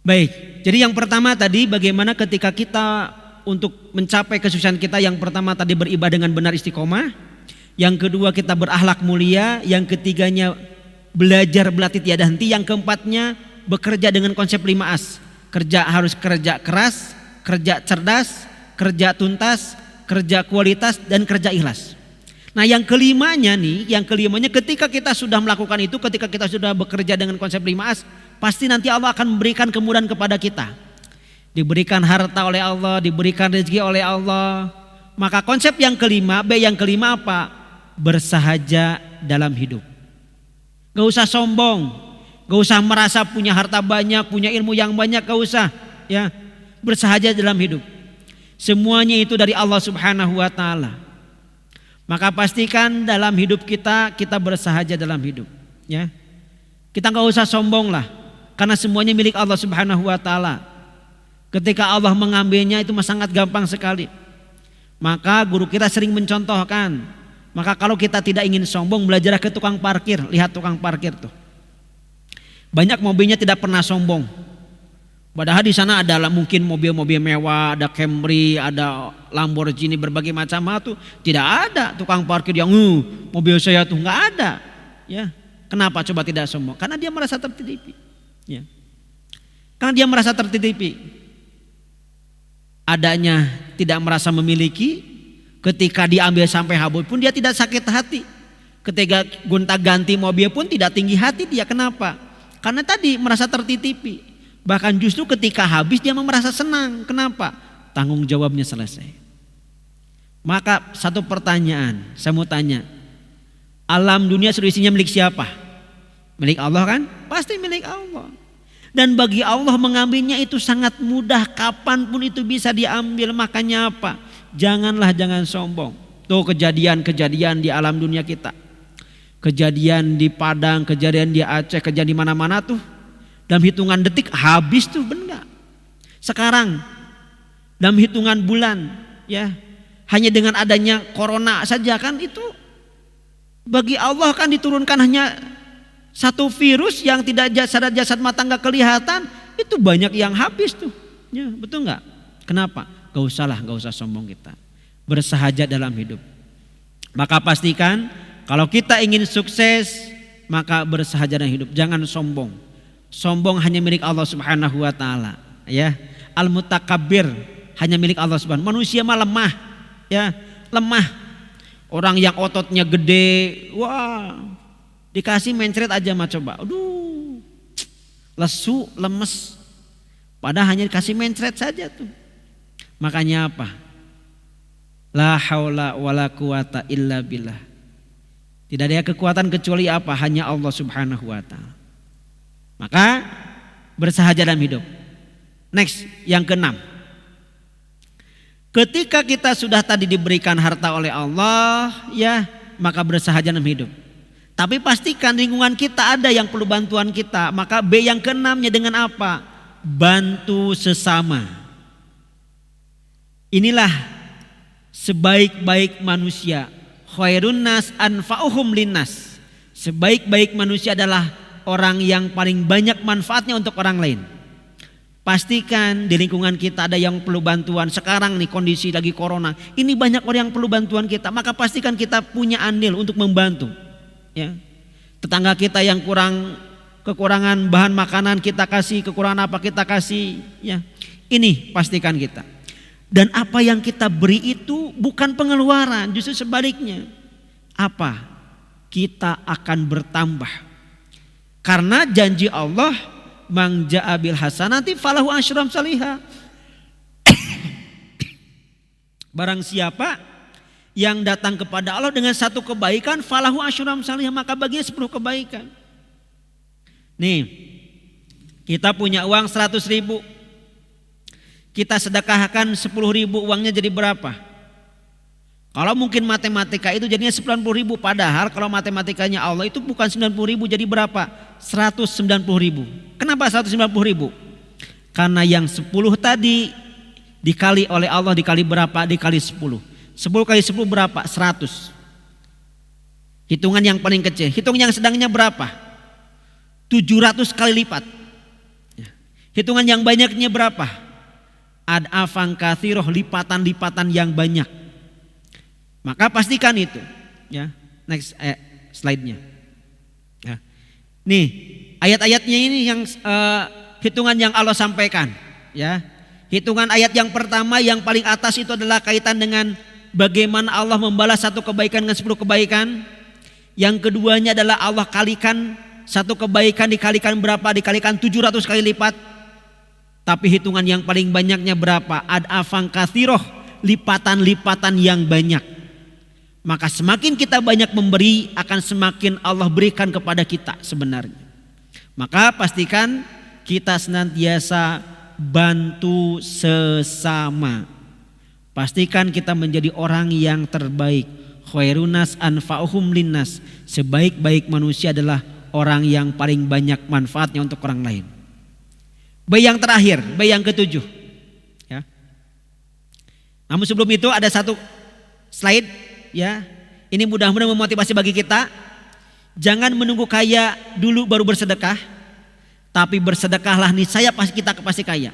Baik, jadi yang pertama tadi bagaimana ketika kita untuk mencapai kesuksesan kita, yang pertama tadi beribadah dengan benar istiqomah, yang kedua kita berakhlak mulia, yang ketiganya belajar berlatih tiada henti, yang keempatnya bekerja dengan konsep 5 As. Kerja harus kerja keras, kerja cerdas, kerja tuntas, kerja kualitas, dan kerja ikhlas. Nah yang kelimanya ketika kita sudah melakukan itu, ketika kita sudah bekerja dengan konsep 5 As, pasti nanti Allah akan memberikan kemudahan kepada kita. Diberikan harta oleh Allah, diberikan rezeki oleh Allah. Maka konsep yang kelima, yang kelima apa? Bersahaja dalam hidup. Gak usah sombong, gak usah merasa punya harta banyak, punya ilmu yang banyak, gak usah. Ya, bersahaja dalam hidup. Semuanya itu dari Allah Subhanahu wa Ta'ala. Maka pastikan dalam hidup kita bersahaja dalam hidup. Ya, kita gak usah sombong lah, karena semuanya milik Allah Subhanahu wa Ta'ala. Ketika Allah mengambilnya itu sangat gampang sekali. Maka guru kita sering mencontohkan, maka kalau kita tidak ingin sombong, belajarlah ke tukang parkir. Lihat tukang parkir tuh, banyak mobilnya tidak pernah sombong. Padahal di sana ada mungkin mobil-mobil mewah, ada Camry, ada Lamborghini, berbagai macam tuh. Tidak ada tukang parkir yang mobil saya tuh, nggak ada. Ya, kenapa coba tidak sombong? Karena dia merasa tertitipi. Ya. Karena dia merasa tertitipi. Adanya tidak merasa memiliki, ketika diambil sampai habis pun dia tidak sakit hati. Ketika gonta-ganti mobil pun tidak tinggi hati dia. Kenapa? Karena tadi merasa tertitipi. Bahkan justru ketika habis dia merasa senang. Kenapa? Tanggung jawabnya selesai. Maka satu pertanyaan saya mau tanya, alam dunia seluruh isinya milik siapa? Milik Allah kan? Pasti milik Allah. Dan bagi Allah mengambilnya itu sangat mudah, kapanpun itu bisa diambil. Makanya apa? Jangan sombong. Tuh kejadian-kejadian di alam dunia kita, kejadian di Padang, kejadian di Aceh, kejadian di mana-mana tuh dalam hitungan detik habis tuh, benar. Sekarang dalam hitungan bulan, ya, hanya dengan adanya corona saja kan itu bagi Allah kan diturunkan hanya satu virus yang tidak jasad mata nggak kelihatan, itu banyak yang habis tuh. Ya, betul nggak? Kenapa? Gak usah sombong kita. Bersahaja dalam hidup. Maka pastikan kalau kita ingin sukses, maka bersahaja dalam hidup. Jangan sombong. Sombong hanya milik Allah Subhanahu wa Ta'ala. Ya, al-mutakabbir hanya milik Allah Subhanahu. Manusia mah lemah. Ya, lemah. Orang yang ototnya gede, wah, dikasih mencret aja mah coba, aduh, lesu, lemes. Padahal hanya dikasih mencret saja tuh. Makanya apa? La haula wala quwata illa billah. Tidak ada kekuatan kecuali apa? Hanya Allah Subhanahu wa Ta'ala. Maka bersahaja dalam hidup. Next, yang keenam. Ketika kita sudah tadi diberikan harta oleh Allah, ya, maka bersahaja dalam hidup. Tapi pastikan lingkungan kita ada yang perlu bantuan kita. Maka B yang keenamnya dengan apa? Bantu sesama. Inilah sebaik-baik manusia. Khairun nas anfa'uhum linnas. Sebaik-baik manusia adalah orang yang paling banyak manfaatnya untuk orang lain. Pastikan di lingkungan kita ada yang perlu bantuan. Sekarang nih kondisi lagi corona, ini banyak orang yang perlu bantuan kita. Maka pastikan kita punya andil untuk membantu. Ya. Tetangga kita yang kekurangan bahan makanan kita kasih, kekurangan apa kita kasih. Ya. Ini pastikan kita. Dan apa yang kita beri itu bukan pengeluaran, justru sebaliknya. Apa? Kita akan bertambah. Karena janji Allah, man ja'a bil hasanati falahu asyram salihah. Barang siapa yang datang kepada Allah dengan satu kebaikan, falahu asyram salihah, maka baginya 10 kebaikan. Nih, kita punya uang 100.000. Kita sedekahkan 10.000, uangnya jadi berapa? Kalau mungkin matematika itu jadinya 90.000. Padahal kalau matematikanya Allah itu bukan 90.000, jadi berapa? 190.000. Kenapa 190.000? Karena yang 10 tadi dikali oleh Allah dikali berapa? Dikali 10. 10 kali 10 berapa? 100. Hitungan yang paling kecil. Hitung yang sedangnya berapa? 700 kali lipat. Hitungan yang banyaknya berapa? Ad'afan katsiroh, lipatan-lipatan yang banyak. Maka pastikan itu. Ya, next slide-nya. Ya. Nih, ayat-ayatnya ini yang hitungan yang Allah sampaikan. Ya, hitungan ayat yang pertama yang paling atas itu adalah kaitan dengan bagaimana Allah membalas satu kebaikan dengan 10 kebaikan. Yang keduanya adalah Allah kalikan satu kebaikan dikalikan berapa? Dikalikan 700 kali lipat. Tapi hitungan yang paling banyaknya berapa? Ad'afan katsiroh, lipatan-lipatan yang banyak. Maka semakin kita banyak memberi, akan semakin Allah berikan kepada kita sebenarnya. Maka pastikan kita senantiasa bantu sesama. Pastikan kita menjadi orang yang terbaik. Khairunas anfa'uhum linnas. Sebaik-baik manusia adalah orang yang paling banyak manfaatnya untuk orang lain. Baik yang terakhir, baik yang ketujuh. Ya. Namun sebelum itu ada satu slide. Ya, ini mudah-mudahan memotivasi bagi kita. Jangan menunggu kaya dulu baru bersedekah, tapi bersedekahlah niscaya kita pasti kaya.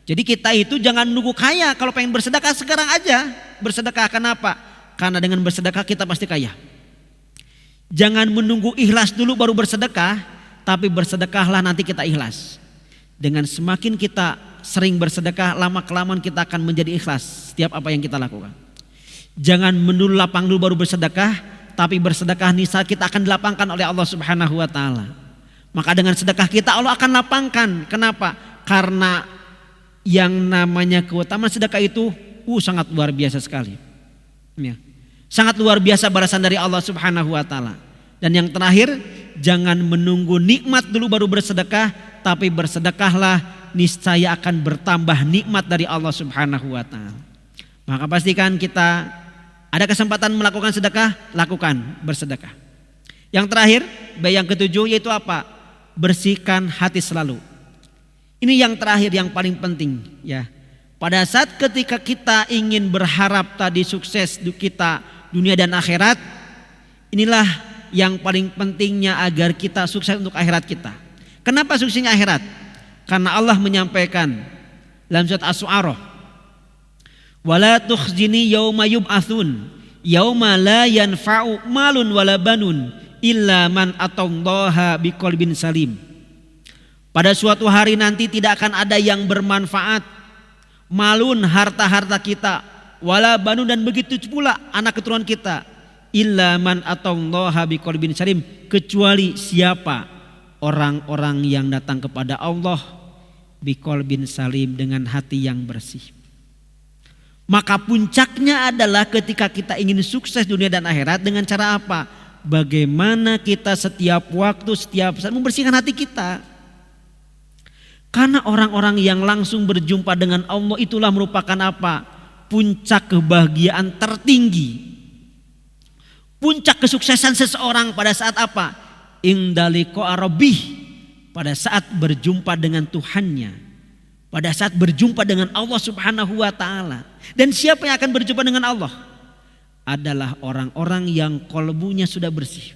Jadi kita itu jangan nunggu kaya, kalau pengen bersedekah sekarang aja bersedekah. Kenapa? Karena dengan bersedekah kita pasti kaya. Jangan menunggu ikhlas dulu baru bersedekah, tapi bersedekahlah nanti kita ikhlas. Dengan semakin kita sering bersedekah, lama kelamaan kita akan menjadi ikhlas setiap apa yang kita lakukan. Jangan menunggu lapang dulu baru bersedekah, tapi bersedekah nisa kita akan dilapangkan oleh Allah Subhanahu wa taala. Maka dengan sedekah kita Allah akan lapangkan. Kenapa? Karena yang namanya keutamaan sedekah itu sangat luar biasa sekali. Ya. Sangat luar biasa balasan dari Allah Subhanahu wa taala. Dan yang terakhir, jangan menunggu nikmat dulu baru bersedekah, tapi bersedekahlah niscaya akan bertambah nikmat dari Allah Subhanahu wa taala. Maka pastikan kita ada kesempatan melakukan sedekah, lakukan bersedekah. Yang terakhir, yang ketujuh yaitu apa? Bersihkan hati selalu. Ini yang terakhir yang paling penting ya. Pada saat ketika kita ingin berharap tadi sukses kita dunia dan akhirat, inilah yang paling pentingnya agar kita sukses untuk akhirat kita. Kenapa suksesnya akhirat? Karena Allah menyampaikan dalam surat Asy-Syu'ara, wala tukhzini yauma yub'atsun yauma la yanfa'u malun wala banun illa man atallaha biqalbin salim. Pada suatu hari nanti tidak akan ada yang bermanfaat, malun harta-harta kita, wala banun dan begitu pula anak keturunan kita, illa man atallaha biqalbin salim, kecuali siapa? Orang-orang yang datang kepada Allah biqalbin salim, dengan hati yang bersih. Maka puncaknya adalah ketika kita ingin sukses dunia dan akhirat, dengan cara apa? Bagaimana kita setiap waktu, setiap saat membersihkan hati kita. Karena orang-orang yang langsung berjumpa dengan Allah itulah merupakan apa? Puncak kebahagiaan tertinggi. Puncak kesuksesan seseorang pada saat apa? Indaliqa rabbih, pada saat berjumpa dengan Tuhannya, pada saat berjumpa dengan Allah Subhanahu wa taala. Dan siapa yang akan berjumpa dengan Allah? Adalah orang-orang yang kolbunya sudah bersih.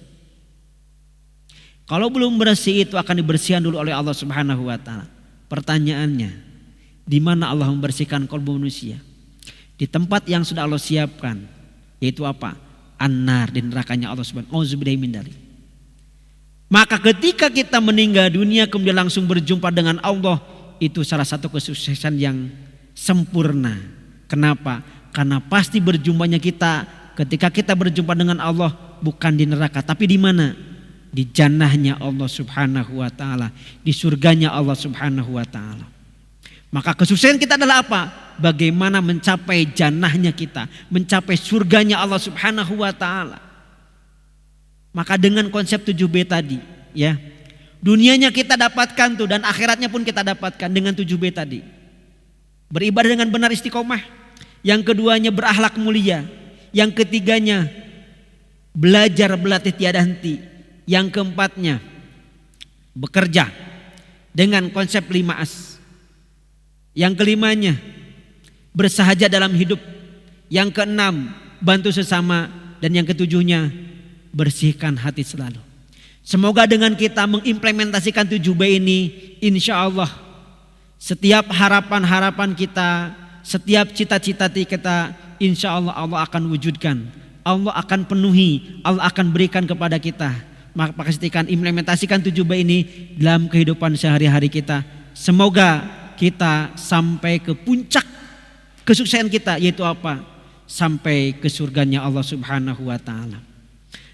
Kalau belum bersih itu akan dibersihkan dulu oleh Allah Subhanahu wa taala. Pertanyaannya, di mana Allah membersihkan kolbu manusia? Di tempat yang sudah Allah siapkan, yaitu apa? An-nar, di nerakanya Allah Subhanahu wa taala. Maka ketika kita meninggal dunia kemudian langsung berjumpa dengan Allah, itu salah satu kesuksesan yang sempurna. Kenapa? Karena pasti berjumpanya kita ketika kita berjumpa dengan Allah bukan di neraka, tapi di mana? Di jannahnya Allah Subhanahu wa taala, di surganya Allah Subhanahu wa taala. Maka kesuksesan kita adalah apa? Bagaimana mencapai jannahnya kita, mencapai surganya Allah Subhanahu wa taala. Maka dengan konsep 7B tadi, ya. Dunianya kita dapatkan tuh, dan akhiratnya pun kita dapatkan dengan 7B tadi. Beribadah dengan benar, istiqomah. Yang keduanya berakhlak mulia. Yang ketiganya belajar berlatih tiada henti. Yang keempatnya bekerja dengan konsep 5As. Yang kelimanya bersahaja dalam hidup. Yang keenam bantu sesama. Dan yang ketujuhnya bersihkan hati selalu. Semoga dengan kita mengimplementasikan 7B ini, insya Allah Setiap harapan-harapan kita, setiap cita-cita kita, insya Allah Allah akan wujudkan. Allah akan penuhi, Allah akan berikan kepada kita. Maka pastikan implementasikan 7B ini dalam kehidupan sehari-hari kita. Semoga kita sampai ke puncak kesuksesan kita, yaitu apa? Sampai ke surganya Allah Subhanahu wa taala.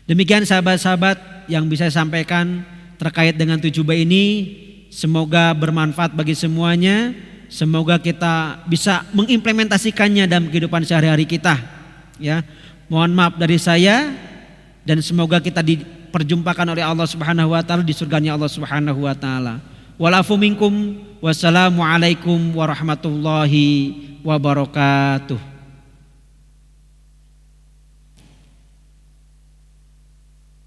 Demikian sahabat-sahabat yang bisa saya sampaikan terkait dengan 7B ini. Semoga bermanfaat bagi semuanya. Semoga kita bisa mengimplementasikannya dalam kehidupan sehari-hari kita. Ya, mohon maaf dari saya dan semoga kita diperjumpakan oleh Allah Subhanahu wa taala di surganya Allah Subhanahu wa taala. Walafu minkum. Wassalamualaikum warahmatullahi wabarakatuh.